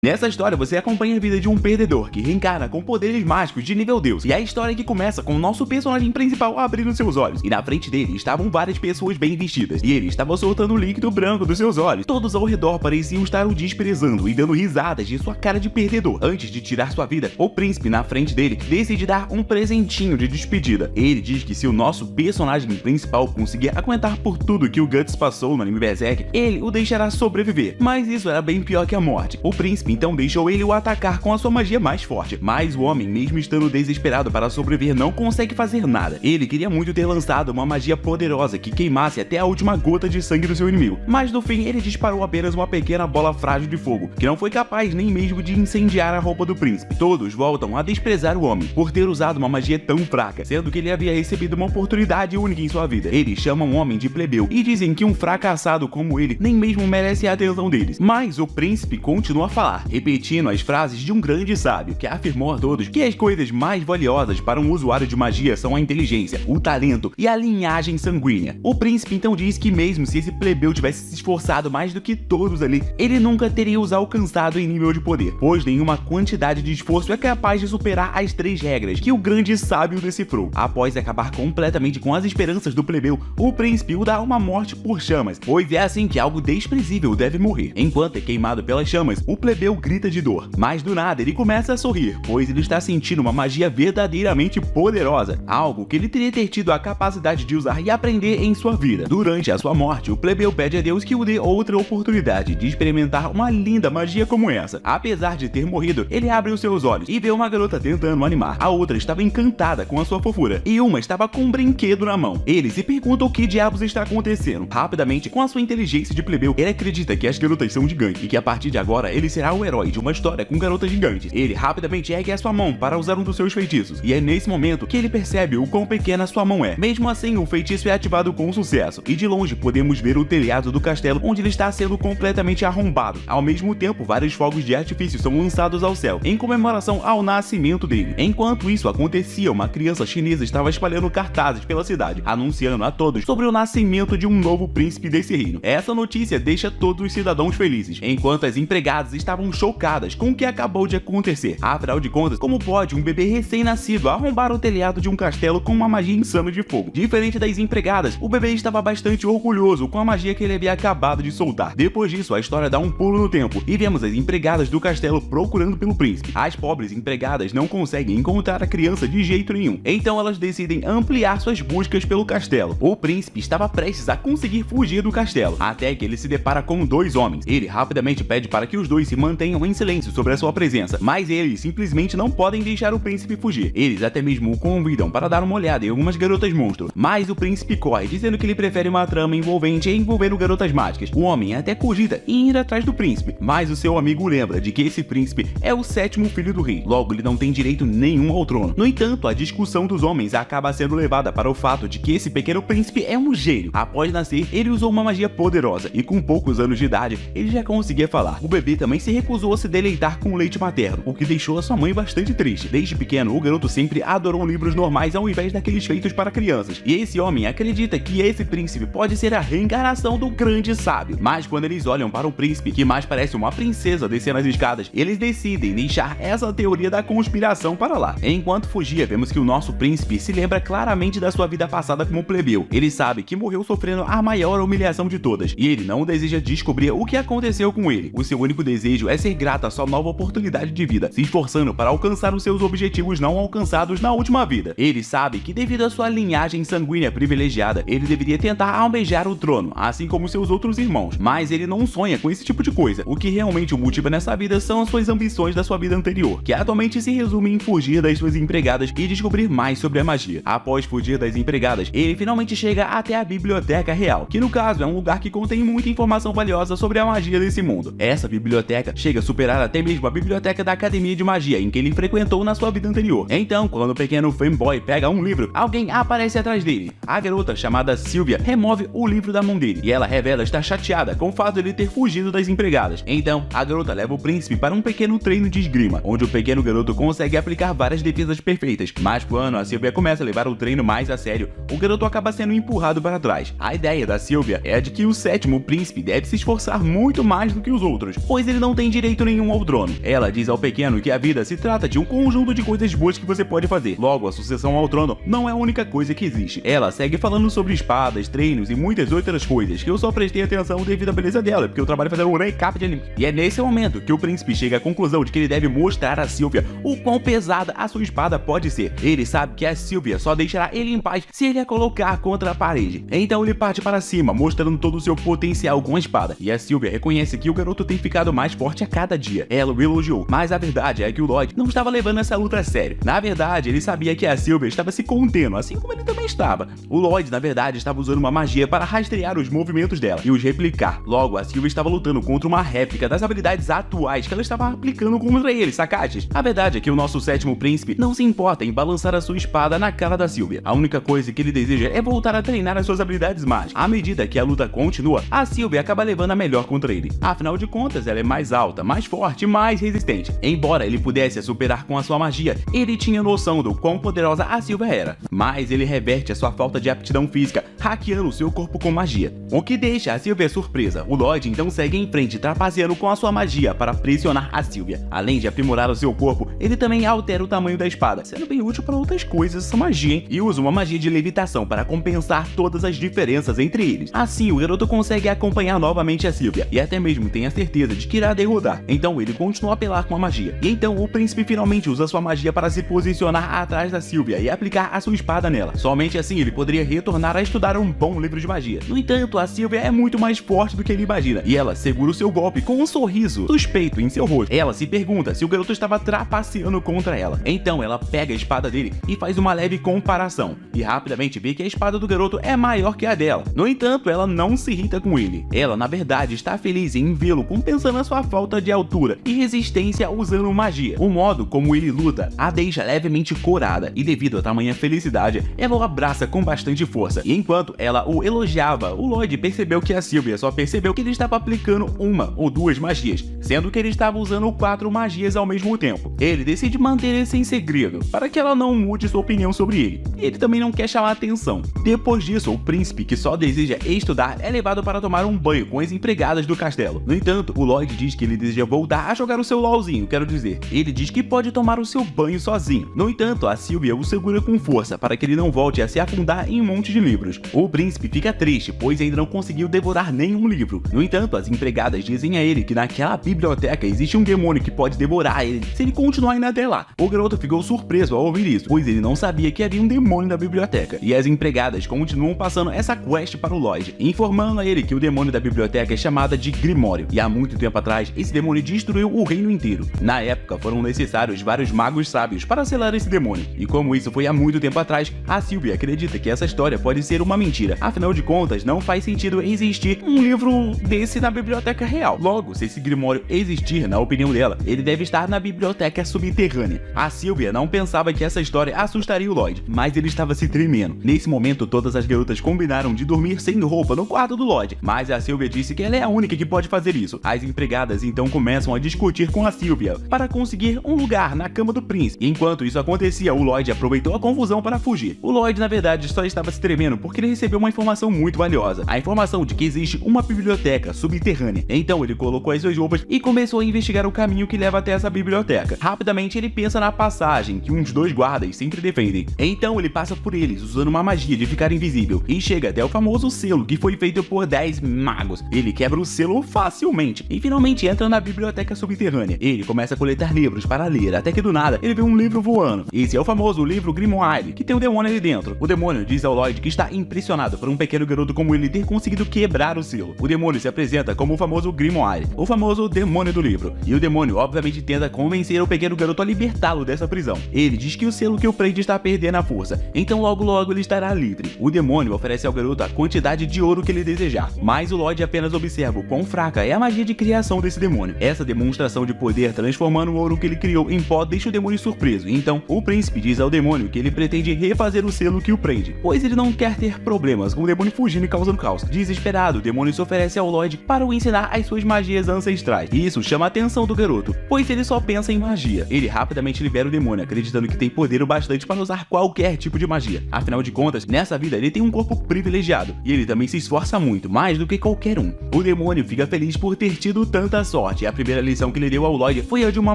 Nessa história, você acompanha a vida de um perdedor que reencarna com poderes mágicos de nível Deus. E a história que começa com o nosso personagem principal abrindo seus olhos. E na frente dele estavam várias pessoas bem vestidas. E ele estava soltando o líquido branco dos seus olhos. Todos ao redor pareciam estar o desprezando e dando risadas de sua cara de perdedor. Antes de tirar sua vida, o príncipe na frente dele decide dar um presentinho de despedida. Ele diz que se o nosso personagem principal conseguir aguentar por tudo que o Guts passou no anime Berserk, ele o deixará sobreviver. Mas isso era bem pior que a morte. O príncipe então deixou ele o atacar com a sua magia mais forte, mas o homem, mesmo estando desesperado para sobreviver, não consegue fazer nada. Ele queria muito ter lançado uma magia poderosa que queimasse até a última gota de sangue do seu inimigo, mas no fim ele disparou apenas uma pequena bola frágil de fogo, que não foi capaz nem mesmo de incendiar a roupa do príncipe. Todos voltam a desprezar o homem por ter usado uma magia tão fraca, sendo que ele havia recebido uma oportunidade única em sua vida. Eles chamam o homem de plebeu e dizem que um fracassado como ele nem mesmo merece a atenção deles, mas o príncipe continua a falar, repetindo as frases de um grande sábio, que afirmou a todos que as coisas mais valiosas para um usuário de magia são a inteligência, o talento e a linhagem sanguínea. O príncipe então diz que mesmo se esse plebeu tivesse se esforçado mais do que todos ali, ele nunca teria os alcançado em nível de poder, pois nenhuma quantidade de esforço é capaz de superar as 3 regras que o grande sábio decifrou. Após acabar completamente com as esperanças do plebeu, o príncipe o dá uma morte por chamas, pois é assim que algo desprezível deve morrer. Enquanto é queimado pelas chamas, o plebeu grita de dor, mas do nada ele começa a sorrir, pois ele está sentindo uma magia verdadeiramente poderosa, algo que ele teria ter tido a capacidade de usar e aprender em sua vida. Durante a sua morte, o plebeu pede a Deus que o dê outra oportunidade de experimentar uma linda magia como essa. Apesar de ter morrido, ele abre os seus olhos e vê uma garota tentando animar. A outra estava encantada com a sua fofura e uma estava com um brinquedo na mão. Ele se pergunta o que diabos está acontecendo. Rapidamente, com a sua inteligência de plebeu, ele acredita que as garotas são gigantes e que a partir de agora ele será o herói de uma história com garotas gigantes. Ele rapidamente ergue a sua mão para usar um dos seus feitiços, e é nesse momento que ele percebe o quão pequena sua mão é. Mesmo assim, o feitiço é ativado com sucesso, e de longe podemos ver o telhado do castelo onde ele está sendo completamente arrombado. Ao mesmo tempo, vários fogos de artifício são lançados ao céu, em comemoração ao nascimento dele. Enquanto isso acontecia, uma criança chinesa estava espalhando cartazes pela cidade, anunciando a todos sobre o nascimento de um novo príncipe desse reino. Essa notícia deixa todos os cidadãos felizes, enquanto as empregadas estavam chocadas com o que acabou de acontecer. Afinal de contas, como pode um bebê recém-nascido arrombar o telhado de um castelo com uma magia insana de fogo? Diferente das empregadas, o bebê estava bastante orgulhoso com a magia que ele havia acabado de soltar. Depois disso, a história dá um pulo no tempo e vemos as empregadas do castelo procurando pelo príncipe. As pobres empregadas não conseguem encontrar a criança de jeito nenhum, então elas decidem ampliar suas buscas pelo castelo. O príncipe estava prestes a conseguir fugir do castelo, até que ele se depara com 2 homens. Ele rapidamente pede para que os dois se mantenham em silêncio sobre a sua presença, mas eles simplesmente não podem deixar o príncipe fugir. Eles até mesmo o convidam para dar uma olhada em algumas garotas monstro, mas o príncipe corre, dizendo que ele prefere uma trama envolvente envolvendo garotas mágicas. O homem até cogita em ir atrás do príncipe, mas o seu amigo lembra de que esse príncipe é o 7º filho do rei, logo ele não tem direito nenhum ao trono. No entanto, a discussão dos homens acaba sendo levada para o fato de que esse pequeno príncipe é um gênio. Após nascer, ele usou uma magia poderosa e com poucos anos de idade, ele já conseguia falar. O bebê também se recusou a se deleitar com o leite materno, o que deixou a sua mãe bastante triste. Desde pequeno, o garoto sempre adorou livros normais ao invés daqueles feitos para crianças, e esse homem acredita que esse príncipe pode ser a reencarnação do grande sábio. Mas quando eles olham para o príncipe, que mais parece uma princesa descendo as escadas, eles decidem deixar essa teoria da conspiração para lá. Enquanto fugia, vemos que o nosso príncipe se lembra claramente da sua vida passada como plebeu. Ele sabe que morreu sofrendo a maior humilhação de todas, e ele não deseja descobrir o que aconteceu com ele. O seu único desejo é ser grato à sua nova oportunidade de vida, se esforçando para alcançar os seus objetivos não alcançados na última vida. Ele sabe que devido à sua linhagem sanguínea privilegiada, ele deveria tentar almejar o trono, assim como seus outros irmãos, mas ele não sonha com esse tipo de coisa. O que realmente o motiva nessa vida são as suas ambições da sua vida anterior, que atualmente se resume em fugir das suas empregadas e descobrir mais sobre a magia. Após fugir das empregadas, ele finalmente chega até a Biblioteca Real, que no caso é um lugar que contém muita informação valiosa sobre a magia desse mundo. Essa biblioteca chega a superar até mesmo a biblioteca da Academia de Magia em que ele frequentou na sua vida anterior. Então, quando o pequeno fanboy pega um livro, alguém aparece atrás dele. A garota, chamada Sylvia, remove o livro da mão dele e ela revela estar chateada com o fato de ele ter fugido das empregadas. Então, a garota leva o príncipe para um pequeno treino de esgrima, onde o pequeno garoto consegue aplicar várias defesas perfeitas. Mas quando a Sylvia começa a levar o treino mais a sério, o garoto acaba sendo empurrado para trás. A ideia da Sylvia é de que o 7º príncipe deve se esforçar muito mais do que os outros, pois ele não tem tem direito nenhum ao trono. Ela diz ao pequeno que a vida se trata de um conjunto de coisas boas que você pode fazer. Logo, a sucessão ao trono não é a única coisa que existe. Ela segue falando sobre espadas, treinos e muitas outras coisas que eu só prestei atenção devido à beleza dela, porque eu trabalho fazendo um recap de anime. E é nesse momento que o príncipe chega à conclusão de que ele deve mostrar a Sylvia o quão pesada a sua espada pode ser. Ele sabe que a Sylvia só deixará ele em paz se ele a colocar contra a parede. Então ele parte para cima, mostrando todo o seu potencial com a espada. E a Sylvia reconhece que o garoto tem ficado mais forte a cada dia. Ela o elogiou, mas a verdade é que o Lloyd não estava levando essa luta a sério. Na verdade, ele sabia que a Sylvia estava se contendo, assim como ele também estava. O Lloyd, na verdade, estava usando uma magia para rastrear os movimentos dela e os replicar. Logo, a Sylvia estava lutando contra uma réplica das habilidades atuais que ela estava aplicando contra ele, sacates? A verdade é que o nosso sétimo príncipe não se importa em balançar a sua espada na cara da Sylvia. A única coisa que ele deseja é voltar a treinar as suas habilidades mágicas. À medida que a luta continua, a Sylvia acaba levando a melhor contra ele. Afinal de contas, ela é mais alta, mais forte e mais resistente. Embora ele pudesse a superar com a sua magia, ele tinha noção do quão poderosa a Sylvia era. Mas ele reverte a sua falta de aptidão física, hackeando seu corpo com magia. O que deixa a Sylvia surpresa. O Lloyd então segue em frente, trapaceando com a sua magia para pressionar a Sylvia. Além de aprimorar o seu corpo, ele também altera o tamanho da espada, sendo bem útil para outras coisas essa magia, hein? E usa uma magia de levitação para compensar todas as diferenças entre eles. Assim, o garoto consegue acompanhar novamente a Sylvia, e até mesmo tem a certeza de que irá derrotar. Então ele continua a apelar com a magia. E então o príncipe finalmente usa sua magia para se posicionar atrás da Sylvia e aplicar a sua espada nela. Somente assim ele poderia retornar a estudar um bom livro de magia. No entanto, a Sylvia é muito mais forte do que ele imagina, e ela segura o seu golpe com um sorriso suspeito em seu rosto. Ela se pergunta se o garoto estava trapaceando contra ela. Então ela pega a espada dele e faz uma leve comparação, e rapidamente vê que a espada do garoto é maior que a dela. No entanto, ela não se irrita com ele. Ela, na verdade, está feliz em vê-lo compensando a sua falta de altura e resistência usando magia. O modo como ele luta a deixa levemente corada, e devido a tamanha felicidade, ela o abraça com bastante força. E enquanto ela o elogiava, o Lloyd percebeu que a Sylvia só percebeu que ele estava aplicando uma ou duas magias, sendo que ele estava usando 4 magias ao mesmo tempo. Ele decide manter isso em segredo, para que ela não mude sua opinião sobre ele. Ele também não quer chamar atenção. Depois disso, o príncipe, que só deseja estudar, é levado para tomar um banho com as empregadas do castelo. No entanto, o Lloyd diz que ele deseja voltar a jogar o seu LOLzinho, quero dizer. Ele diz que pode tomar o seu banho sozinho. No entanto, a Sylvia o segura com força para que ele não volte a se afundar em um monte de livros. O príncipe fica triste, pois ainda não conseguiu devorar nenhum livro. No entanto, as empregadas dizem a ele que naquela biblioteca existe um demônio que pode devorar ele se ele continuar indo até lá. O garoto ficou surpreso ao ouvir isso, pois ele não sabia que havia um demônio na biblioteca. E as empregadas continuam passando essa quest para o Lloyd, informando a ele que o demônio da biblioteca é chamada de Grimório, e há muito tempo atrás esse demônio destruiu o reino inteiro. Na época foram necessários vários magos sábios para selar esse demônio, e como isso foi há muito tempo atrás, a Sylvia acredita que essa história pode ser uma mentira. Afinal de contas, não faz sentido existir um livro desse na biblioteca real. Logo, se esse Grimório existir, na opinião dela, ele deve estar na biblioteca subterrânea. A Sylvia não pensava que essa história assustaria o Lloyd, mas ele estava se tremendo. Nesse momento, todas as garotas combinaram de dormir sem roupa no quarto do Lloyd, mas a Sylvia disse que ela é a única que pode fazer isso. As empregadas então começam a discutir com a Sylvia para conseguir um lugar na cama do príncipe. E enquanto isso acontecia, o Lloyd aproveitou a confusão para fugir. O Lloyd, na verdade, só estava se tremendo porque ele recebeu uma informação muito valiosa. A informação de que existe uma biblioteca subterrânea. Então ele colocou as suas roupas e começou a investigar o caminho que leva até essa biblioteca. Rapidamente ele pensa na passagem que uns 2 guardas sempre defendem. Então ele passa por eles usando uma magia de ficar invisível e chega até o famoso selo que foi feito por 10 magos. Ele quebra o selo facilmente e finalmente entra na biblioteca subterrânea. Ele começa a coletar livros para ler, até que do nada ele vê um livro voando. Esse é o famoso livro Grimoire, que tem um demônio ali dentro. O demônio diz ao Lloyd que está impressionado por um pequeno garoto como ele ter conseguido quebrar o selo. O demônio se apresenta como o famoso Grimoire, o famoso demônio do livro. E o demônio obviamente tenta convencer o pequeno garoto a libertá-lo dessa prisão. Ele diz que o selo que o prende está perdendo a força, então logo ele estará livre. O demônio oferece ao garoto a quantidade de ouro que ele desejar, mas o Lloyd apenas observa o quão fraca é a magia de criação desse demônio. Essa demonstração de poder transformando o ouro que ele criou em pó deixa o demônio surpreso. Então o príncipe diz ao demônio que ele pretende refazer o selo que o prende, pois ele não quer ter problemas com o demônio fugindo e causando caos. Desesperado, o demônio se oferece ao Lloyd para o ensinar as suas magias ancestrais. E isso chama a atenção do garoto, pois ele só pensa em magia. Ele rapidamente libera o demônio, acreditando que tem poder o bastante para usar qualquer tipo de magia. Afinal de contas, nessa vida ele tem um corpo privilegiado, e ele também se esforça muito, mais do que qualquer um. O demônio fica feliz por ter tido tanta sorte sorte, e a primeira lição que ele deu ao Lloyd foi a de uma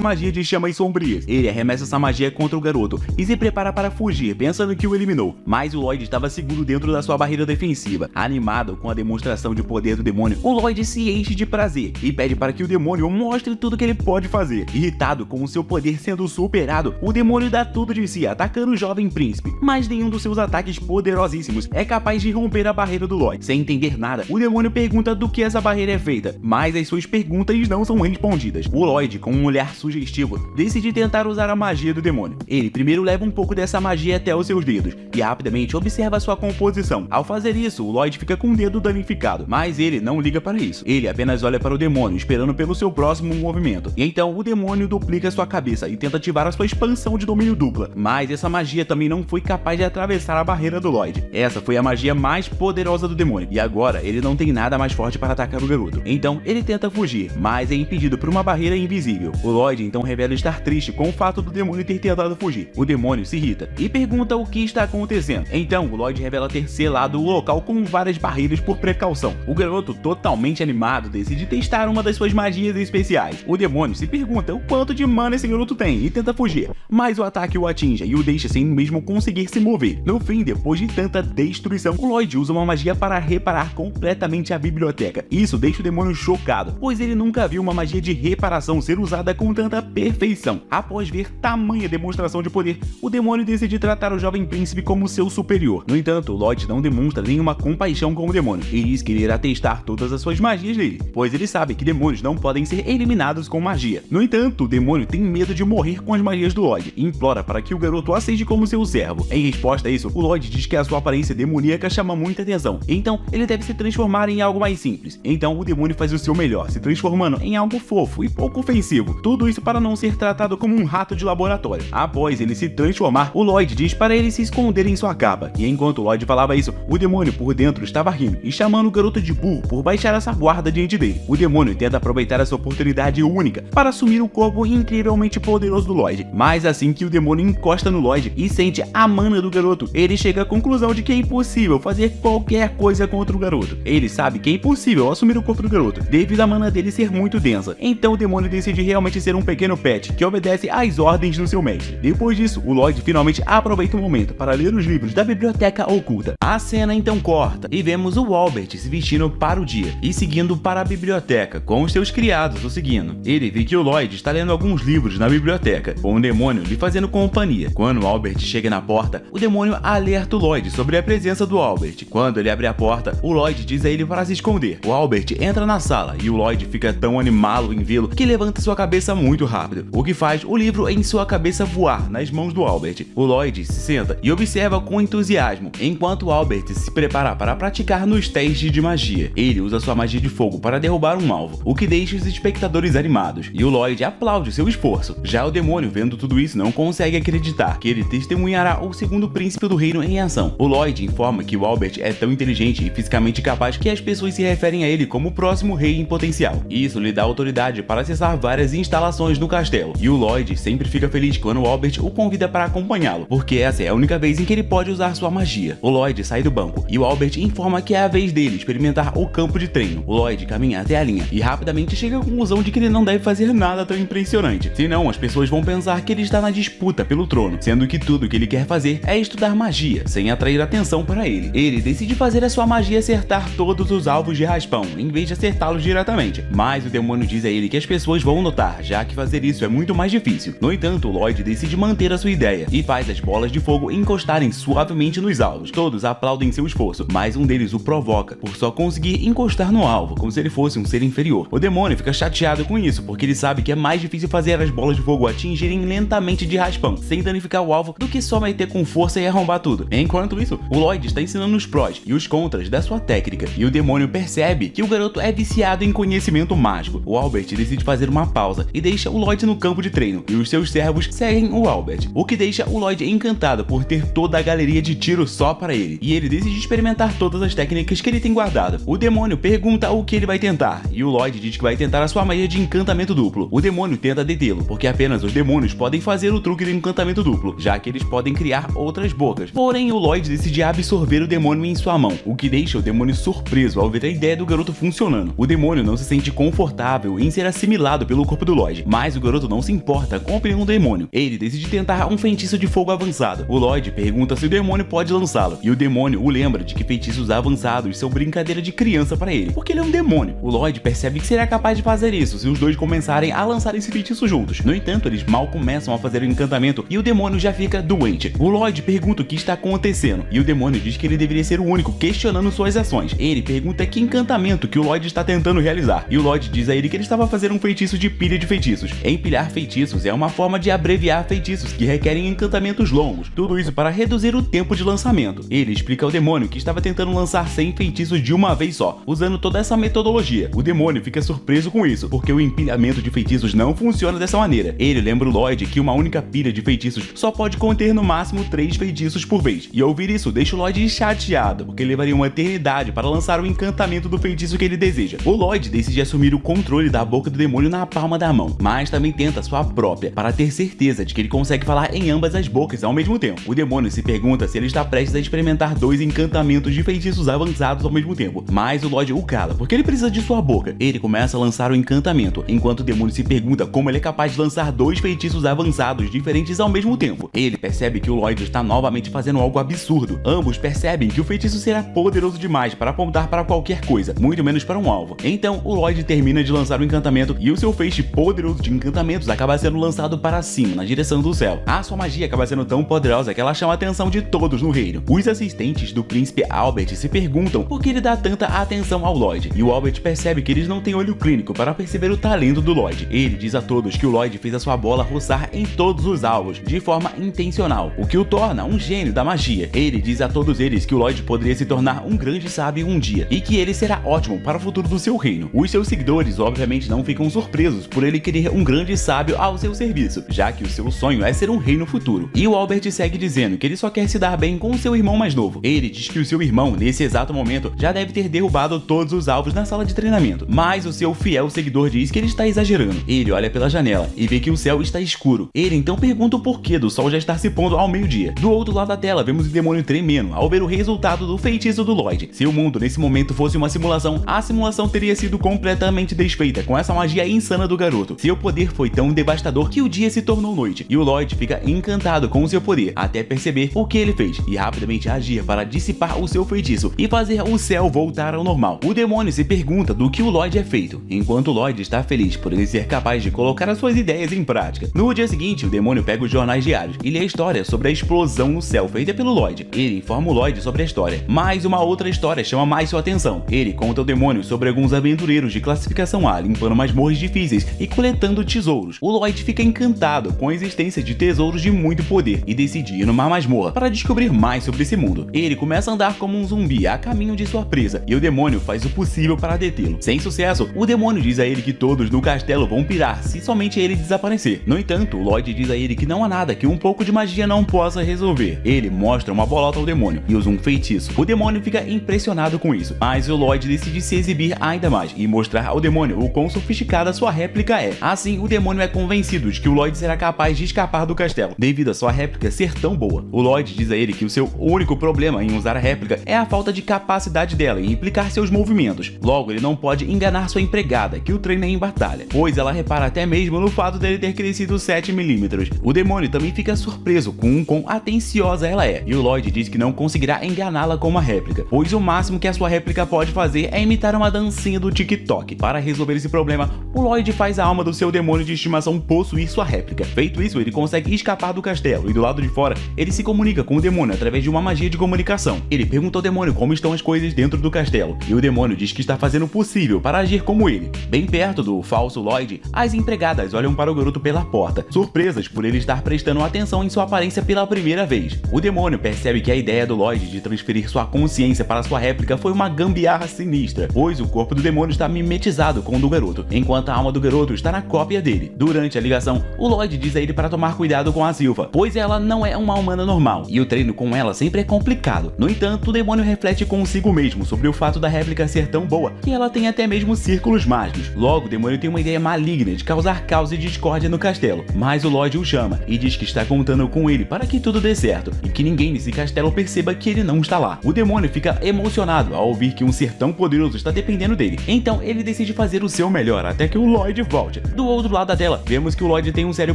magia de chamas sombrias. Ele arremessa essa magia contra o garoto e se prepara para fugir, pensando que o eliminou. Mas o Lloyd estava seguro dentro da sua barreira defensiva. Animado com a demonstração de poder do demônio, o Lloyd se enche de prazer e pede para que o demônio mostre tudo que ele pode fazer. Irritado com o seu poder sendo superado, o demônio dá tudo de si, atacando o jovem príncipe. Mas nenhum dos seus ataques poderosíssimos é capaz de romper a barreira do Lloyd. Sem entender nada, o demônio pergunta do que essa barreira é feita, mas as suas perguntas não são respondidas. O Lloyd, com um olhar sugestivo, decide tentar usar a magia do demônio. Ele primeiro leva um pouco dessa magia até os seus dedos e rapidamente observa sua composição. Ao fazer isso, o Lloyd fica com o dedo danificado, mas ele não liga para isso. Ele apenas olha para o demônio, esperando pelo seu próximo movimento. E então o demônio duplica sua cabeça e tenta ativar a sua expansão de domínio dupla. Mas essa magia também não foi capaz de atravessar a barreira do Lloyd. Essa foi a magia mais poderosa do demônio, e agora ele não tem nada mais forte para atacar o garoto. Então ele tenta fugir, mas é impedido por uma barreira invisível. O Lloyd então revela estar triste com o fato do demônio ter tentado fugir. O demônio se irrita e pergunta o que está acontecendo. Então o Lloyd revela ter selado o local com várias barreiras por precaução. O garoto, totalmente animado, decide testar uma das suas magias especiais. O demônio se pergunta o quanto de mana esse garoto tem e tenta fugir, mas o ataque o atinge e o deixa sem mesmo conseguir se mover. No fim, depois de tanta destruição, o Lloyd usa uma magia para reparar completamente a biblioteca. Isso deixa o demônio chocado, pois ele nunca viu uma magia de reparação ser usada com tanta perfeição. Após ver tamanha demonstração de poder, o demônio decide tratar o jovem príncipe como seu superior. No entanto, o Lloyd não demonstra nenhuma compaixão com o demônio e diz que ele irá testar todas as suas magias dele, pois ele sabe que demônios não podem ser eliminados com magia. No entanto, o demônio tem medo de morrer com as magias do Lloyd e implora para que o garoto aceite como seu servo. Em resposta a isso, o Lloyd diz que a sua aparência demoníaca chama muita atenção, então ele deve se transformar em algo mais simples. Então o demônio faz o seu melhor, se transformando em algo fofo e pouco ofensivo. Tudo isso para não ser tratado como um rato de laboratório. Após ele se transformar, o Lloyd diz para ele se esconder em sua capa, e enquanto o Lloyd falava isso, o demônio por dentro estava rindo e chamando o garoto de burro por baixar essa guarda diante dele. O demônio tenta aproveitar essa oportunidade única para assumir o corpo incrivelmente poderoso do Lloyd, mas assim que o demônio encosta no Lloyd e sente a mana do garoto, ele chega à conclusão de que é impossível fazer qualquer coisa contra o garoto. Ele sabe que é impossível assumir o corpo do garoto, devido à mana dele ser muito densa. Então o demônio decide realmente ser um pequeno pet, que obedece às ordens do seu mestre. Depois disso, o Lloyd finalmente aproveita o momento para ler os livros da biblioteca oculta. A cena então corta, e vemos o Albert se vestindo para o dia, e seguindo para a biblioteca, com os seus criados o seguindo. Ele vê que o Lloyd está lendo alguns livros na biblioteca, com o demônio lhe fazendo companhia. Quando o Albert chega na porta, o demônio alerta o Lloyd sobre a presença do Albert. Quando ele abre a porta, o Lloyd diz a ele para se esconder. O Albert entra na sala e o Lloyd fica tão animado em vê-lo que levanta sua cabeça muito rápido, o que faz o livro em sua cabeça voar nas mãos do Albert. O Lloyd se senta e observa com entusiasmo, enquanto o Albert se prepara para praticar nos testes de magia. Ele usa sua magia de fogo para derrubar um alvo, o que deixa os espectadores animados, e o Lloyd aplaude seu esforço. Já o demônio, vendo tudo isso, não consegue acreditar que ele testemunhará o segundo príncipe do reino em ação. O Lloyd informa que o Albert é tão inteligente e fisicamente capaz que as pessoas se referem a ele como o próximo rei em potencial. Isso lhe dá autoridade para acessar várias instalações no castelo, e o Lloyd sempre fica feliz quando o Albert o convida para acompanhá-lo, porque essa é a única vez em que ele pode usar sua magia. O Lloyd sai do banco e o Albert informa que é a vez dele experimentar o campo de treino. O Lloyd caminha até a linha e rapidamente chega à conclusão de que ele não deve fazer nada tão impressionante, senão as pessoas vão pensar que ele está na disputa pelo trono, sendo que tudo que ele quer fazer é estudar magia, sem atrair atenção para ele. Ele decide fazer a sua magia acertar todos os alvos de raspão, em vez de acertá-los diretamente, mas o demônio diz a ele que as pessoas vão notar, já que fazer isso é muito mais difícil. No entanto, o Lloyd decide manter a sua ideia e faz as bolas de fogo encostarem suavemente nos alvos. Todos aplaudem seu esforço, mas um deles o provoca por só conseguir encostar no alvo, como se ele fosse um ser inferior. O demônio fica chateado com isso, porque ele sabe que é mais difícil fazer as bolas de fogo atingirem lentamente de raspão, sem danificar o alvo, do que só meter com força e arrombar tudo. Enquanto isso, o Lloyd está ensinando os prós e os contras da sua técnica, e o demônio percebe que o garoto é viciado em conhecimento mágico. O Albert decide fazer uma pausa e deixa o Lloyd no campo de treino, e os seus servos seguem o Albert, o que deixa o Lloyd encantado por ter toda a galeria de tiro só para ele, e ele decide experimentar todas as técnicas que ele tem guardado. O demônio pergunta o que ele vai tentar, e o Lloyd diz que vai tentar a sua magia de encantamento duplo. O demônio tenta detê-lo, porque apenas os demônios podem fazer o truque do encantamento duplo, já que eles podem criar outras bocas. Porém, o Lloyd decide absorver o demônio em sua mão, o que deixa o demônio surpreso ao ver a ideia do garoto funcionando. O demônio não se sente confortável confortável em ser assimilado pelo corpo do Lloyd, mas o garoto não se importa com a opinião do demônio. Ele decide tentar um feitiço de fogo avançado. O Lloyd pergunta se o demônio pode lançá-lo, e o demônio o lembra de que feitiços avançados são brincadeira de criança para ele, porque ele é um demônio. O Lloyd percebe que seria capaz de fazer isso se os dois começarem a lançar esse feitiço juntos. No entanto, eles mal começam a fazer o encantamento e o demônio já fica doente. O Lloyd pergunta o que está acontecendo, e o demônio diz que ele deveria ser o único questionando suas ações. Ele pergunta que encantamento que o Lloyd está tentando realizar, e o Lloyd diz a ele que ele estava fazendo um feitiço de pilha de feitiços. Empilhar feitiços é uma forma de abreviar feitiços que requerem encantamentos longos, tudo isso para reduzir o tempo de lançamento. Ele explica ao demônio que estava tentando lançar 100 feitiços de uma vez só, usando toda essa metodologia. O demônio fica surpreso com isso, porque o empilhamento de feitiços não funciona dessa maneira. Ele lembra o Lloyd que uma única pilha de feitiços só pode conter no máximo 3 feitiços por vez, e ao ouvir isso deixa o Lloyd chateado, porque levaria uma eternidade para lançar o encantamento do feitiço que ele deseja. O Lloyd decide assumir o controle da boca do demônio na palma da mão, mas também tenta sua própria, para ter certeza de que ele consegue falar em ambas as bocas ao mesmo tempo. O demônio se pergunta se ele está prestes a experimentar 2 encantamentos de feitiços avançados ao mesmo tempo, mas o Lloyd o cala, porque ele precisa de sua boca. Ele começa a lançar o encantamento, enquanto o demônio se pergunta como ele é capaz de lançar 2 feitiços avançados diferentes ao mesmo tempo. Ele percebe que o Lloyd está novamente fazendo algo absurdo. Ambos percebem que o feitiço será poderoso demais para apontar para qualquer coisa, muito menos para um alvo. Então o Lloyd termina de lançar o encantamento e o seu feixe poderoso de encantamentos acaba sendo lançado para cima, na direção do céu. A sua magia acaba sendo tão poderosa que ela chama a atenção de todos no reino. Os assistentes do príncipe Albert se perguntam por que ele dá tanta atenção ao Lloyd, e o Albert percebe que eles não têm olho clínico para perceber o talento do Lloyd. Ele diz a todos que o Lloyd fez a sua bola roçar em todos os alvos, de forma intencional, o que o torna um gênio da magia. Ele diz a todos eles que o Lloyd poderia se tornar um grande sábio um dia, e que ele será ótimo para o futuro do seu reino. Os seus seguidores obviamente não ficam surpresos por ele querer um grande sábio ao seu serviço, já que o seu sonho é ser um rei no futuro. E o Albert segue dizendo que ele só quer se dar bem com o seu irmão mais novo. Ele diz que o seu irmão, nesse exato momento, já deve ter derrubado todos os alvos na sala de treinamento, mas o seu fiel seguidor diz que ele está exagerando. Ele olha pela janela e vê que o céu está escuro. Ele então pergunta o porquê do sol já estar se pondo ao meio-dia. Do outro lado da tela, vemos o demônio tremendo ao ver o resultado do feitiço do Lloyd. Se o mundo nesse momento fosse uma simulação, a simulação teria sido completamente desfeita com essa magia insana do garoto. Seu poder foi tão devastador que o dia se tornou noite, e o Lloyd fica encantado com o seu poder, até perceber o que ele fez e rapidamente agir para dissipar o seu feitiço e fazer o céu voltar ao normal. O demônio se pergunta do que o Lloyd é feito, enquanto o Lloyd está feliz por ele ser capaz de colocar as suas ideias em prática. No dia seguinte, o demônio pega os jornais diários e lê a história sobre a explosão no céu feita pelo Lloyd. Ele informa o Lloyd sobre a história, mas uma outra história chama mais sua atenção. Ele conta ao demônio sobre alguns aventureiros de classificação A limpando masmorras difíceis e coletando tesouros. O Lloyd fica encantado com a existência de tesouros de muito poder e decide ir numa masmorra para descobrir mais sobre esse mundo. Ele começa a andar como um zumbi a caminho de sua presa e o demônio faz o possível para detê-lo. Sem sucesso, o demônio diz a ele que todos no castelo vão pirar se somente ele desaparecer. No entanto, o Lloyd diz a ele que não há nada que um pouco de magia não possa resolver. Ele mostra uma bolota ao demônio e usa um feitiço. O demônio fica impressionado com isso, mas o Lloyd decide se exibir ainda mais e mostrar ao demônio o quão sofisticada sua réplica é. Assim, o demônio é convencido de que o Lloyd será capaz de escapar do castelo, devido a sua réplica ser tão boa. O Lloyd diz a ele que o seu único problema em usar a réplica é a falta de capacidade dela em implicar seus movimentos. Logo, ele não pode enganar sua empregada, que o treina em batalha, pois ela repara até mesmo no fato dele ter crescido 7 milímetros. O demônio também fica surpreso com o quão atenciosa ela é, e o Lloyd diz que não conseguirá enganá-la com uma réplica, pois o máximo que a sua réplica pode fazer é imitar uma dancinha do TikTok. Para resolver esse problema, o Lloyd faz a alma do seu demônio de estimação possuir sua réplica. Feito isso, ele consegue escapar do castelo, e do lado de fora, ele se comunica com o demônio através de uma magia de comunicação. Ele pergunta ao demônio como estão as coisas dentro do castelo, e o demônio diz que está fazendo o possível para agir como ele. Bem perto do falso Lloyd, as empregadas olham para o garoto pela porta, surpresas por ele estar prestando atenção em sua aparência pela primeira vez. O demônio percebe que a ideia do Lloyd de transferir sua consciência para sua réplica foi uma gambiarra sinistra, pois o corpo do demônio está mimetizado com o do garoto, enquanto a alma do garoto está na cópia dele. Durante a ligação, o Lloyd diz a ele para tomar cuidado com a Silva, pois ela não é uma humana normal, e o treino com ela sempre é complicado. No entanto, o demônio reflete consigo mesmo sobre o fato da réplica ser tão boa que ela tem até mesmo círculos mágicos. Logo, o demônio tem uma ideia maligna de causar caos e discórdia no castelo, mas o Lloyd o chama e diz que está contando com ele para que tudo dê certo e que ninguém nesse castelo perceba que ele não está lá. O demônio fica emocionado ao ouvir que um ser tão poderoso está dependendo dele, então ele decide fazer fazer o seu melhor até que o Lloyd volte. Do outro lado da tela, vemos que o Lloyd tem um sério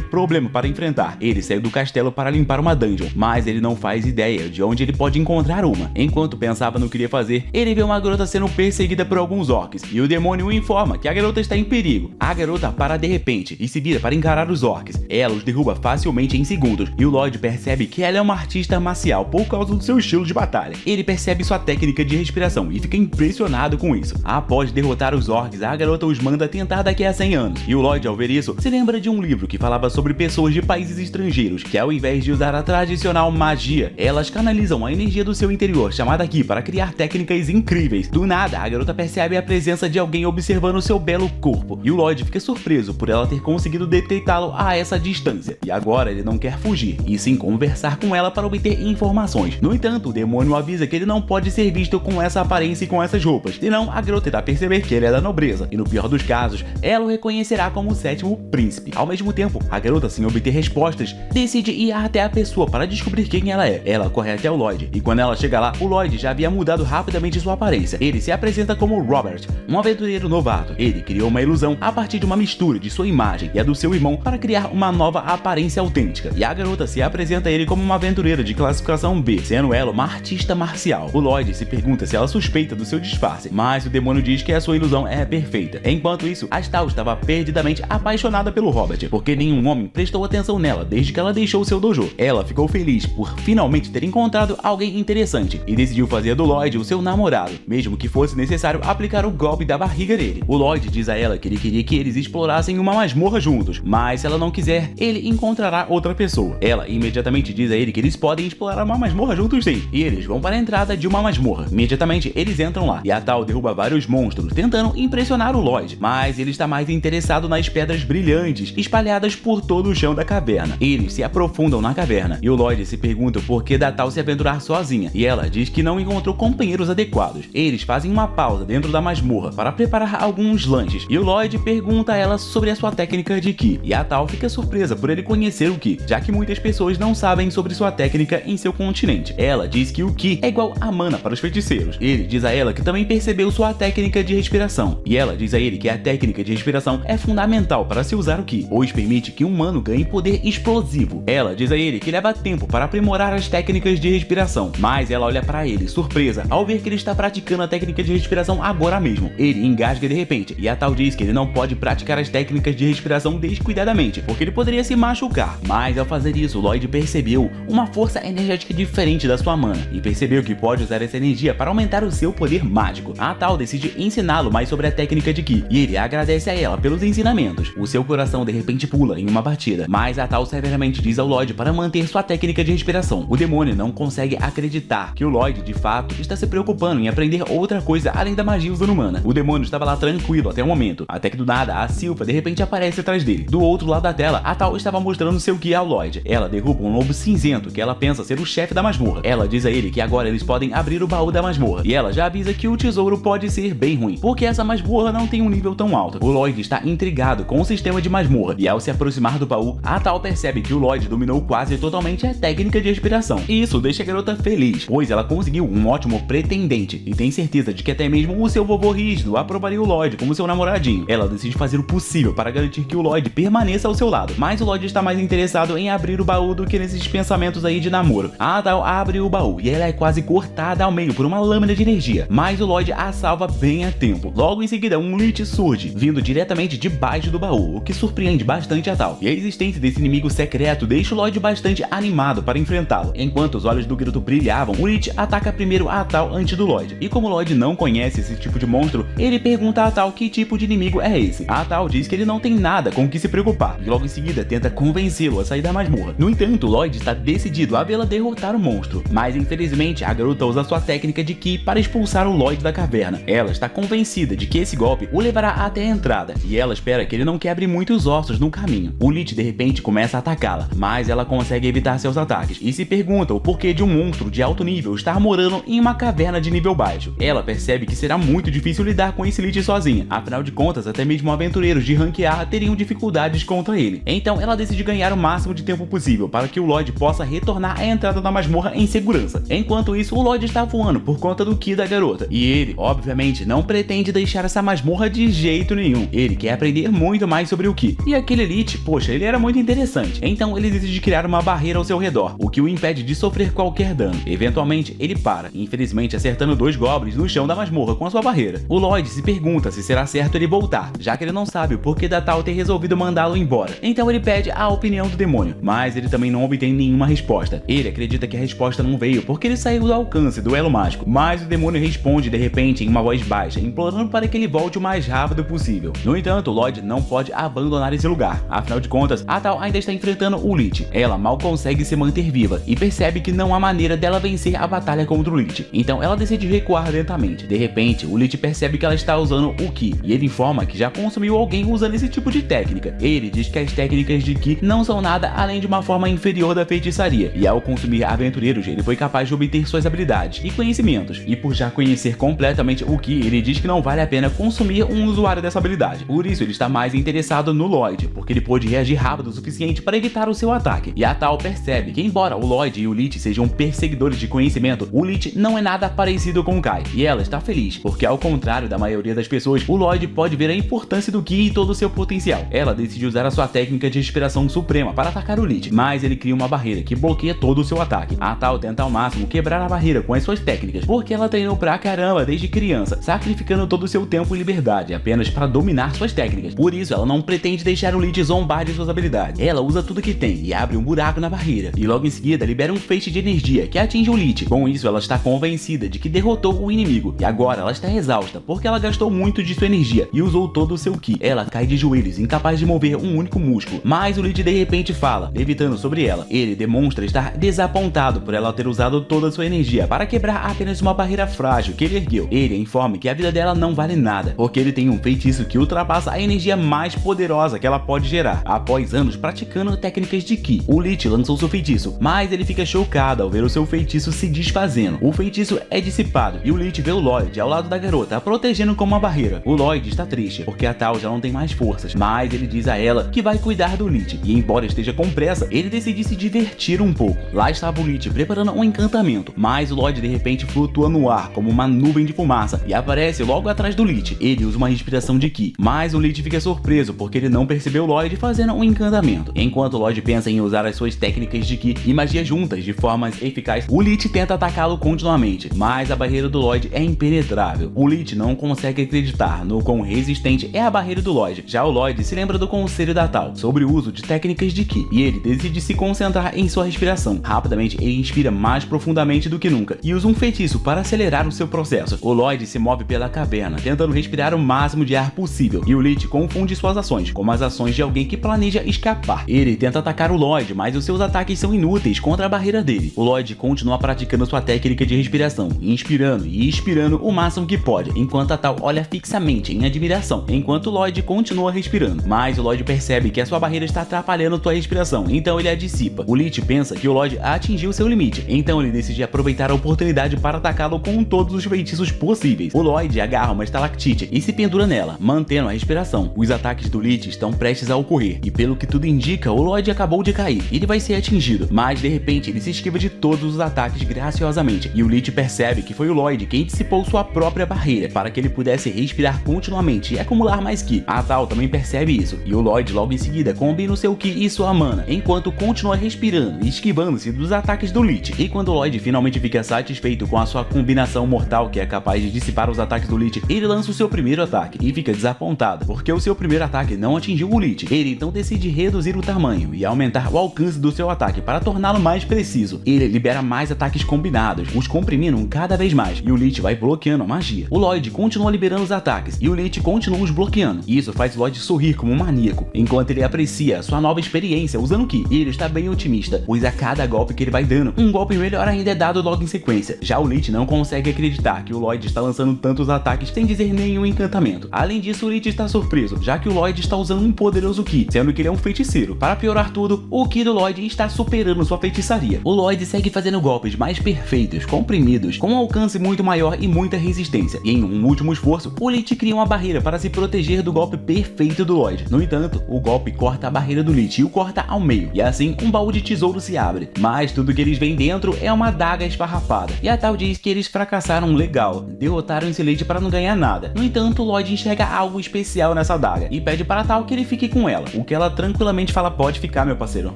problema para enfrentar. Ele saiu do castelo para limpar uma dungeon, mas ele não faz ideia de onde ele pode encontrar uma. Enquanto pensava no que iria fazer, ele vê uma garota sendo perseguida por alguns orcs, e o demônio o informa que a garota está em perigo. A garota para de repente e se vira para encarar os orcs. Ela os derruba facilmente em segundos, e o Lloyd percebe que ela é uma artista marcial por causa do seu estilo de batalha. Ele percebe sua técnica de respiração e fica impressionado com isso. Após derrotar os orcs, a garota os manda tentar daqui a 100 anos, e o Lloyd, ao ver isso, se lembra de um livro que falava sobre pessoas de países estrangeiros que, ao invés de usar a tradicional magia, elas canalizam a energia do seu interior, chamada Ki, para criar técnicas incríveis. Do nada, a garota percebe a presença de alguém observando seu belo corpo, e o Lloyd fica surpreso por ela ter conseguido detectá-lo a essa distância. E agora ele não quer fugir, e sim conversar com ela para obter informações. No entanto, o demônio avisa que ele não pode ser visto com essa aparência e com essas roupas, senão a garota irá perceber que ele é da nobreza, e no pior dos casos, ela o reconhecerá como o sétimo príncipe. Ao mesmo tempo, a garota, sem obter respostas, decide ir até a pessoa para descobrir quem ela é. Ela corre até o Lloyd, e quando ela chega lá, o Lloyd já havia mudado rapidamente sua aparência. Ele se apresenta como Robert, um aventureiro novato. Ele criou uma ilusão a partir de uma mistura de sua imagem e a do seu irmão para criar uma nova aparência autêntica. E a garota se apresenta a ele como uma aventureira de classificação B, sendo ela uma artista marcial. O Lloyd se pergunta se ela suspeita do seu disfarce, mas o demônio diz que a sua ilusão é perfeita. Enquanto isso, Astal estava perdidamente apaixonada pelo Robert, porque nenhum homem prestou atenção nela desde que ela deixou seu dojo. Ela ficou feliz por finalmente ter encontrado alguém interessante e decidiu fazer do Lloyd o seu namorado, mesmo que fosse necessário aplicar o golpe da barriga nele. O Lloyd diz a ela que ele queria que eles explorassem uma masmorra juntos, mas se ela não quiser, ele encontrará outra pessoa. Ela imediatamente diz a ele que eles podem explorar uma masmorra juntos sim, e eles vão para a entrada de uma masmorra. Imediatamente eles entram lá, e a Tal derruba vários monstros, tentando impressionar o Lloyd, mas ele está mais interessado nas pedras brilhantes espalhadas por todo o chão da caverna. Eles se aprofundam na caverna, e o Lloyd se pergunta o porquê da Tal se aventurar sozinha, e ela diz que não encontrou companheiros adequados. Eles fazem uma pausa dentro da masmorra para preparar alguns lanches, e o Lloyd pergunta a ela sobre a sua técnica de Ki, e a Tal fica surpresa por ele conhecer o Ki, já que muitas pessoas não sabem sobre sua técnica em seu continente. Ela diz que o Ki é igual a mana para os feiticeiros. Ele diz a ela que também percebeu sua técnica de respiração, e ela diz a ele que a técnica de respiração é fundamental para se usar o Ki, pois permite que um humano ganhe poder explosivo. Ela diz a ele que leva tempo para aprimorar as técnicas de respiração, mas ela olha para ele surpresa ao ver que ele está praticando a técnica de respiração agora mesmo. Ele engasga de repente, e a Tal diz que ele não pode praticar as técnicas de respiração descuidadamente, porque ele poderia se machucar. Mas ao fazer isso, o Lloyd percebeu uma força energética diferente da sua mana, e percebeu que pode usar essa energia para aumentar o seu poder mágico. A Tal decide ensiná-lo mais sobre a técnica de Ki, e ele agradece a ela pelos ensinamentos. O seu coração de repente pula em uma batida, mas a Tal severamente diz ao Lloyd para manter sua técnica de respiração. O demônio não consegue acreditar que o Lloyd de fato está se preocupando em aprender outra coisa além da magia usando mana. O demônio estava lá tranquilo até o momento, até que do nada a Silva de repente aparece atrás dele. Do outro lado da tela, a Tal estava mostrando seu Ki ao Lloyd. Ela derruba um lobo cinzento que ela pensa ser o chefe da masmorra. Ela diz a ele que agora eles podem abrir o baú da masmorra, e ela já avisa que o tesouro pode ser bem ruim, porque essa masmorra não tem um nível tão alto. O Lloyd está intrigado com o sistema de masmorra, e ao se aproximar do baú, a Tal percebe que o Lloyd dominou quase totalmente a técnica de respiração. E isso deixa a garota feliz, pois ela conseguiu um ótimo pretendente, e tem certeza de que até mesmo o seu vovô rígido aprovaria o Lloyd como seu namoradinho. Ela decide fazer o possível para garantir que o Lloyd permaneça ao seu lado, mas o Lloyd está mais interessado em abrir o baú do que nesses pensamentos aí de namoro. A Tal abre o baú, e ela é quase cortada ao meio por uma lâmina de energia, mas o Lloyd a salva bem a tempo. Logo em seguida, um Lich surge, vindo diretamente debaixo do baú, o que surpreende bastante a Tal, e a existência desse inimigo secreto deixa o Lloyd bastante animado para enfrentá-lo. Enquanto os olhos do grito brilhavam, o Lich ataca primeiro a Tal antes do Lloyd, e como o Lloyd não conhece esse tipo de monstro, ele pergunta a Tal que tipo de inimigo é esse. A Tal diz que ele não tem nada com o que se preocupar, e logo em seguida tenta convencê-lo a sair da masmorra. No entanto, o Lloyd está decidido a vê-la derrotar o monstro, mas infelizmente a garota usa sua técnica de Ki para expulsar o Lloyd da caverna. Ela está convencida de que esse golpe o levará até a entrada, e ela espera que ele não quebre muitos ossos no caminho. O Lich de repente começa a atacá-la, mas ela consegue evitar seus ataques, e se pergunta o porquê de um monstro de alto nível estar morando em uma caverna de nível baixo. Ela percebe que será muito difícil lidar com esse Lich sozinha, afinal de contas até mesmo aventureiros de rank A teriam dificuldades contra ele. Então ela decide ganhar o máximo de tempo possível para que o Lloyd possa retornar à entrada da masmorra em segurança. Enquanto isso, o Lloyd está voando por conta do Ki da garota, e ele obviamente não pretende deixar essa masmorra de jeito nenhum. Ele quer aprender muito mais sobre o Ki. E aquele Lich, poxa, ele era muito interessante. Então ele decide criar uma barreira ao seu redor, o que o impede de sofrer qualquer dano. Eventualmente, ele para, infelizmente acertando 2 goblins no chão da masmorra com a sua barreira. O Lloyd se pergunta se será certo ele voltar, já que ele não sabe o porquê da Tal ter resolvido mandá-lo embora. Então ele pede a opinião do demônio, mas ele também não obtém nenhuma resposta. Ele acredita que a resposta não veio porque ele saiu do alcance do elo mágico, mas o demônio responde de repente em uma voz baixa, implorando para que ele volte o mais rápido possível. No entanto, o Lloyd não pode abandonar esse lugar, afinal de contas, a Tal ainda está enfrentando o Lich. Ela mal consegue se manter viva e percebe que não há maneira dela vencer a batalha contra o Lich, então ela decide recuar lentamente. De repente, o Lich percebe que ela está usando o Ki, e ele informa que já consumiu alguém usando esse tipo de técnica. Ele diz que as técnicas de Ki não são nada além de uma forma inferior da feitiçaria, e ao consumir aventureiros, ele foi capaz de obter suas habilidades e conhecimentos, e por já conhecer completamente o Ki, ele diz que não vale a pena consumir um usuário dessa habilidade. Por isso, ele está mais interessado no Lloyd, porque ele pôde reagir rápido o suficiente para evitar o seu ataque. E a Tal percebe que, embora o Lloyd e o Lich sejam perseguidores de conhecimento, o Lich não é nada parecido com o Kai, e ela está feliz, porque ao contrário da maioria das pessoas, o Lloyd pode ver a importância do Ki e todo o seu potencial. Ela decide usar a sua técnica de respiração suprema para atacar o Lich, mas ele cria uma barreira que bloqueia todo o seu ataque. A Tal tenta ao máximo quebrar a barreira com as suas técnicas, porque ela treinou pra caramba desde criança, sacrificando todo o seu tempo e liberdade apenas para dominar suas técnicas. Por isso, ela não pretende deixar o Lich zombar de suas habilidades. Ela usa tudo que tem e abre um buraco na barreira, e logo em seguida libera um feixe de energia que atinge o Lich. Com isso, ela está convencida de que derrotou o inimigo, e agora ela está exausta porque ela gastou muito de sua energia e usou todo o seu Ki. Ela cai de joelhos, incapaz de mover um único músculo, mas o Lich de repente fala, levitando sobre ela. Ele demonstra estar desapontado por ela ter usado toda a sua energia para quebrar apenas uma barreira frágil que ele ergueu. Ele informa que a vida dela não vale nada, porque ele tem um feitiço que ultrapassa a energia mais poderosa que ela pode gerar. Após anos praticando técnicas de Ki, o Lich lançou seu feitiço, mas ele fica chocado ao ver o seu feitiço se desfazendo. O feitiço é dissipado e o Lich vê o Lloyd ao lado da garota, a protegendo com uma barreira. O Lloyd está triste, porque a Tal já não tem mais forças, mas ele diz a ela que vai cuidar do Lich, e embora esteja com pressa, ele decide se divertir um pouco. Lá estava o Lich preparando um encantamento, mas o Lloyd de repente flutua no ar como uma nuvem de fumaça e aparece logo atrás do Lich. Ele usa uma respiração de Ki, mas o Lich fica surpreso porque ele não percebeu o Lloyd fazendo um encantamento. Enquanto o Lloyd pensa em usar as suas técnicas de Ki e magia juntas de formas eficazes, o Lich tenta atacá-lo continuamente, mas a barreira do Lloyd é impenetrável. O Lich não consegue acreditar no quão resistente é a barreira do Lloyd. Já o Lloyd se lembra do conselho da Tal sobre o uso de técnicas de Ki, e ele decide se concentrar em sua respiração. Rapidamente, ele inspira mais profundamente do que nunca e usa um feitiço para acelerar o seu processo. O Lloyd se move pela caverna, tentando respirar o máximo de ar possível, e o Lich confunde suas ações como as ações de alguém que planeja escapar. Ele tenta atacar o Lloyd, mas os seus ataques são inúteis contra a barreira dele. O Lloyd continua praticando sua técnica de respiração, inspirando e expirando o máximo que pode, enquanto a Tal olha fixamente em admiração, enquanto o Lloyd continua respirando. Mas o Lloyd percebe que a sua barreira está atrapalhando sua respiração, então ele a dissipa. O Lich pensa que o Lloyd atingiu seu limite, então ele decide aproveitar a oportunidade para atacá-lo com todos os feitiços possíveis. O Lloyd agarra uma estalactite e se pendura nela, mantendo a respiração. Os ataques do Lich estão prestes a ocorrer, e pelo que tudo indica, o Lloyd acabou de cair. Ele vai ser atingido, mas de repente ele se esquiva de todos os ataques graciosamente, e o Lich percebe que foi o Lloyd quem dissipou sua própria barreira para que ele pudesse respirar continuamente e acumular mais Ki. A Tal também percebe isso, e o Lloyd logo em seguida combina o seu Ki e sua mana, enquanto continua respirando e esquivando-se dos ataques do Lich. E quando o Lloyd finalmente fica satisfeito com a sua combinação mortal que é capaz de dissipar os ataques do Lich, ele lança o seu primeiro ataque e fica desapontado, porque o seu primeiro ataque não atingiu o Lich. Ele então decide reduzir o tamanho e aumentar o alcance do seu ataque para torná-lo mais preciso. Ele libera mais ataques combinados, os comprimindo cada vez mais, e o Lich vai bloqueando a magia. O Lloyd continua liberando os ataques e o Lich continua os bloqueando. Isso faz o Lloyd sorrir como um maníaco, enquanto ele aprecia sua nova experiência usando o Ki. E ele está bem otimista, pois a cada golpe que ele vai dando, um golpe melhor ainda é dado logo em sequência. Já o Lich não consegue acreditar que o Lloyd está lançando tantos ataques sem dizer nenhum encantamento. Além disso, o Lich está surpreso, já que o Lloyd está usando um poderoso Ki, sendo que ele é um feiticeiro. Para piorar tudo, o Ki do Lloyd está superando sua feitiçaria. O Lloyd segue fazendo golpes mais perfeitos, comprimidos, com um alcance muito maior e muita resistência. E em um último esforço, o Lich cria uma barreira para se proteger do golpe perfeito do Lloyd. No entanto, o golpe corta a barreira do Lich e o corta ao meio, e assim um baú de tesouro se abre. Mas tudo que eles veem dentro é uma adaga esfarrapada, e a Tal diz que eles fracassaram legal, derrotaram esse Lich para não ganhar nada. No entanto, o Lloyd enxerga algo especial nessa adaga e pede para Tal que ele fique com ela, o que ela tranquilamente fala: pode ficar, meu parceiro.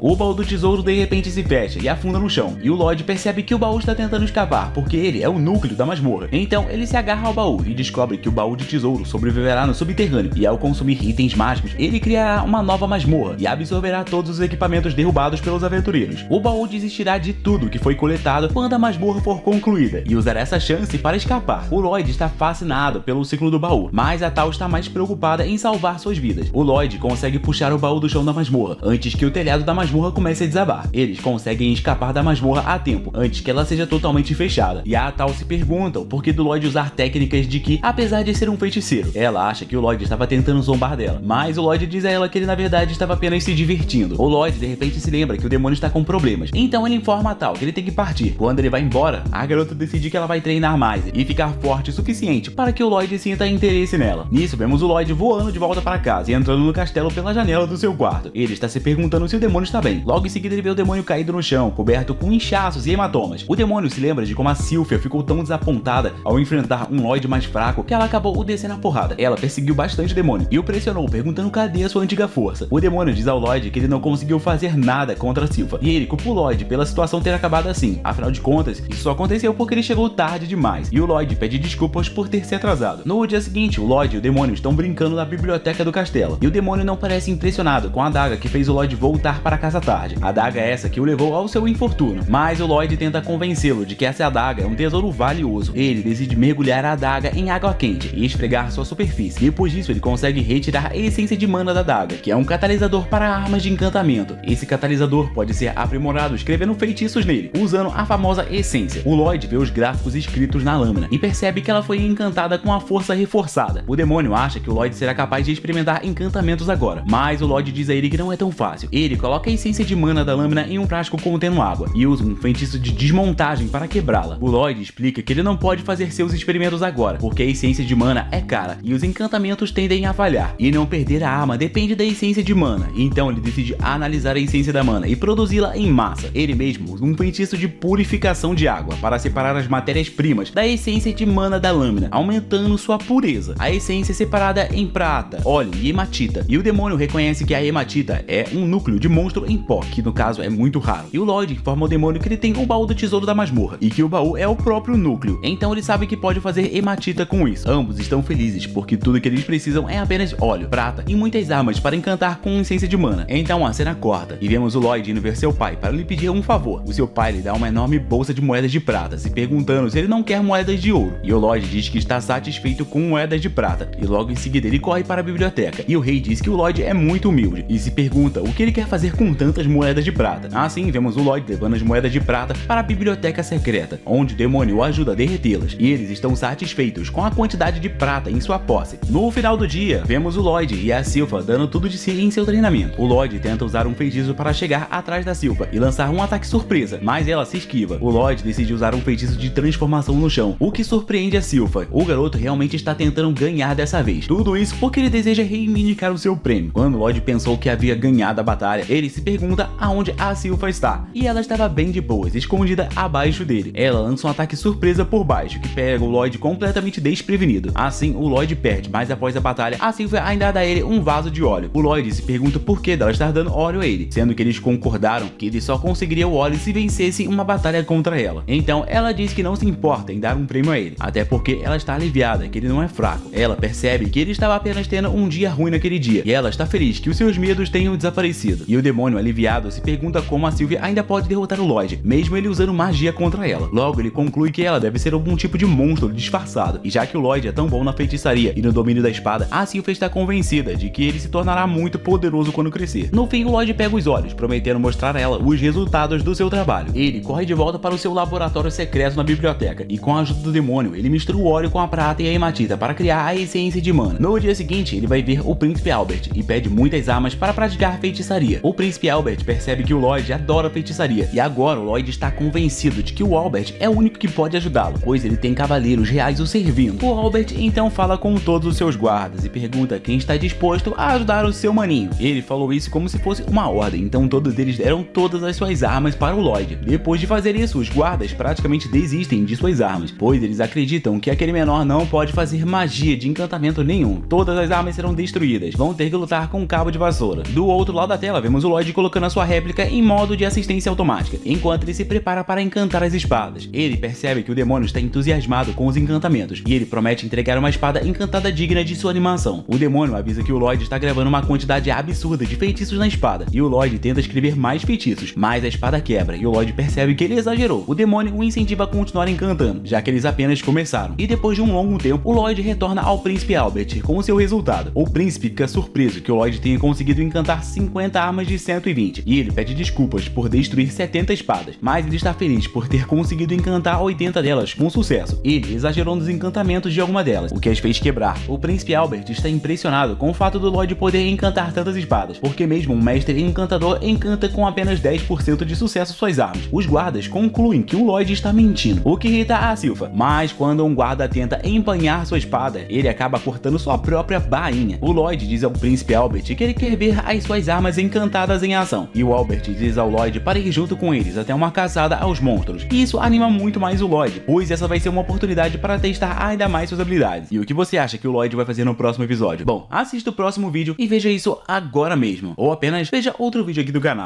O baú do tesouro de repente se fecha e afunda no chão, e o Lloyd percebe que o baú está tentando escapar, porque ele é o núcleo da masmorra. Então ele se agarra ao baú e descobre que o baú de tesouro sobreviverá no subterrâneo, e ao consumir itens mágicos, ele criará uma nova masmorra e absorverá todos os equipamentos derrubados pelos aventureiros. O baú desistirá de tudo que foi coletado quando a masmorra for concluída, e usará essa chance para escapar. O Lloyd está fascinado pelo ciclo do baú, mas a Tal está mais preocupada em salvar suas vidas. O Lloyd consegue puxar o baú do chão da masmorra antes que o telhado da masmorra comece a desabar. Eles conseguem escapar da masmorra a tempo, antes que ela seja totalmente fechada. E a Tal se pergunta o porquê do Lloyd usar técnicas de que, apesar de ser um feiticeiro, ela acha que o Lloyd estava tentando zombar dela, mas o Lloyd diz a ela que ele na verdade estava apenas se divertindo. O Lloyd de repente se lembra que o demônio está com problemas, então ele informa a Tal que ele tem que partir. Quando ele vai embora, a garota decide que ela vai treinar mais e ficar forte o suficiente para que o Lloyd sinta interesse nela. Nisso, vemos o Lloyd voando de volta para casa e entrando no castelo pela janela do seu quarto. Ele está se perguntando se o demônio está bem. Logo em seguida ele vê o demônio caído no chão, coberto com inchaços e hematomas. O demônio se lembra de como a Sylphia ficou tão desapontada ao enfrentar um Lloyd mais fraco que ela acabou o descendo a porrada. Ela perseguiu bastante o demônio e o pressionou, perguntando cadê a sua antiga força. O demônio diz ao Lloyd que ele não conseguiu fazer nada contra a Sylphia, e ele culpa o Lloyd pela situação ter acabado assim. Afinal de contas, isso só aconteceu porque ele chegou tarde demais, e o Lloyd pede desculpas por ter se atrasado. No dia seguinte, o Lloyd e o demônio estão brincando na biblioteca do castelo, e o demônio não parece impressionado com a adaga que fez o Lloyd voltar para casa tarde. A adaga é essa que o levou ao seu infortúnio, mas o Lloyd tenta convencê-lo de que essa adaga é um tesouro valioso. Ele decide mergulhar a adaga em água quente e esfregar sua superfície. Depois disso, ele consegue retirar a essência de mana da adaga, que é um catalisador para armas de encantamento. Esse catalisador pode ser aprimorado escrevendo feitiços nele, usando a famosa essência. O Lloyd vê os gráficos escritos na lâmina e percebe que ela foi encantada com a força reforçada. O demônio acha que o Lloyd será capaz de experimentar encantamentos agora, mas o Lloyd diz a ele que não é tão fácil. Ele coloca a essência de mana da lâmina em um frasco contendo água e usa um feitiço de desmontagem para quebrá-la. O Lloyd explica que ele não pode fazer seus experimentos agora, porque a essência de mana é cara e os encantamentos tendem a falhar, e não perder a arma depende da essência de mana. Então ele decide analisar a essência da mana e produzi-la em massa. Ele mesmo usa um feitiço de purificação de água para separar as matérias-primas da essência de mana da lâmina, aumentando sua pureza. A essência é separada em prata, óleo e hematita, e o demônio reconhece que a hematita é um núcleo de monstro em pó, que no caso é muito raro. E o Lloyd informa ao demônio que ele tem o baú do tesouro da masmorra e que o baú é o próprio núcleo, então ele sabe que pode fazer hematita com isso. Ambos estão felizes porque tudo que eles precisam é apenas óleo, prata e muitas armas para encantar com essência de mana. Então a cena corta e vemos o Lloyd indo ver seu pai para lhe pedir um favor. O seu pai lhe dá uma enorme bolsa de moedas de prata, se perguntando se ele não quer moedas de ouro, e o Lloyd diz que está satisfeito com moedas de prata, e logo em seguida ele corre para a biblioteca, e o rei diz que o Lloyd é muito humilde e se pergunta o que ele quer fazer com tantas moedas de prata. Assim, vemos o Lloyd levando as moedas de prata para a biblioteca secreta, onde o demônio o ajuda a derretê-las, e eles estão satisfeitos com a quantidade de prata em sua posse. No final do dia, vemos o Lloyd e a Sylphia dando tudo de si em seu treinamento. O Lloyd tenta usar um feitiço para chegar atrás da Sylphia e lançar um ataque surpresa, mas ela se esquiva. O Lloyd decide usar um feitiço de transformação no chão, o que surpreende a Sylphia. O garoto realmente está tentando ganhar dessa vez. Tudo isso porque ele deseja reivindicar o seu prêmio. Quando o Lloyd pensou que havia ganhado a batalha, ele se pergunta aonde a Sylphia está, e ela estava bem de boas, escondida abaixo dele. Ela lança um ataque surpresa por baixo, que pega o Lloyd completamente desprevenido. Assim, o Lloyd perde, mas após a batalha, a Sylphia ainda dá a ele um vaso de óleo. O Lloyd se pergunta por que dela estar dando óleo a ele, sendo que eles concordaram que ele só conseguiria o óleo se vencesse uma batalha contra ela. Então ela diz que não se importa em dar um prêmio a ele, até porque ela está aliviada que ele não é fraco. Ela percebe que ele estava apenas tendo um dia ruim naquele dia, e ela está feliz que os seus medos tenham desaparecido. E o demônio aliviado se pergunta como a Sylphia ainda pode derrotar o Lloyd, mesmo ele usando magia contra ela. Logo ele conclui que ela deve ser algum tipo de monstro disfarçado, e já que o Lloyd é tão bom na feitiçaria e no domínio da espada, a Sylphia está convencida de que ele se tornará muito poderoso quando crescer. No fim, o Lloyd pega os olhos, prometendo mostrar a ela os resultados do seu trabalho. Ele corre de volta para o seu laboratório secreto na biblioteca, e com a ajuda do demônio, ele mistura o óleo com a prata e a hematita para criar a essência de mana. No dia seguinte, ele vai ver o Príncipe Albert e pede muitas armas para praticar feitiçaria. O Príncipe Albert percebe que o Lloyd adora feitiçaria, e agora o Lloyd está convencido de que o Albert é o único que pode ajudá-lo, pois ele tem cavaleiros reais o servindo. O Albert então fala com todos os seus guardas e pergunta quem está disposto a ajudar o seu maninho. Ele falou isso como se fosse uma ordem, então todos eles deram todas as suas armas para o Lloyd. Depois de fazer isso, os guardas praticamente desistem de suas armas, pois eles acreditam que aquele menor não pode fazer fazer magia de encantamento nenhum. Todas as armas serão destruídas. Vão ter que lutar com um cabo de vassoura. Do outro lado da tela, vemos o Lloyd colocando a sua réplica em modo de assistência automática, enquanto ele se prepara para encantar as espadas. Ele percebe que o demônio está entusiasmado com os encantamentos, e ele promete entregar uma espada encantada digna de sua animação. O demônio avisa que o Lloyd está gravando uma quantidade absurda de feitiços na espada, e o Lloyd tenta escrever mais feitiços, mas a espada quebra, e o Lloyd percebe que ele exagerou. O demônio o incentiva a continuar encantando, já que eles apenas começaram. E depois de um longo tempo, o Lloyd retorna ao Príncipe Albert com o seu resultado. O príncipe fica surpreso que o Lloyd tenha conseguido encantar 50 armas de 120, e ele pede desculpas por destruir 70 espadas, mas ele está feliz por ter conseguido encantar 80 delas com sucesso. Ele exagerou nos encantamentos de alguma delas, o que as fez quebrar. O Príncipe Albert está impressionado com o fato do Lloyd poder encantar tantas espadas, porque mesmo um mestre encantador encanta com apenas 10% de sucesso suas armas. Os guardas concluem que o Lloyd está mentindo, o que irrita a Silpha, mas quando um guarda tenta empanhar sua espada, ele acaba cortando sua própria bainha. O Lloyd diz ao Príncipe Albert que ele quer ver as suas armas encantadas em ação, e o Albert diz ao Lloyd para ir junto com eles até uma caçada aos monstros. E isso anima muito mais o Lloyd, pois essa vai ser uma oportunidade para testar ainda mais suas habilidades. E o que você acha que o Lloyd vai fazer no próximo episódio? Bom, assista o próximo vídeo e veja isso agora mesmo, ou apenas veja outro vídeo aqui do canal.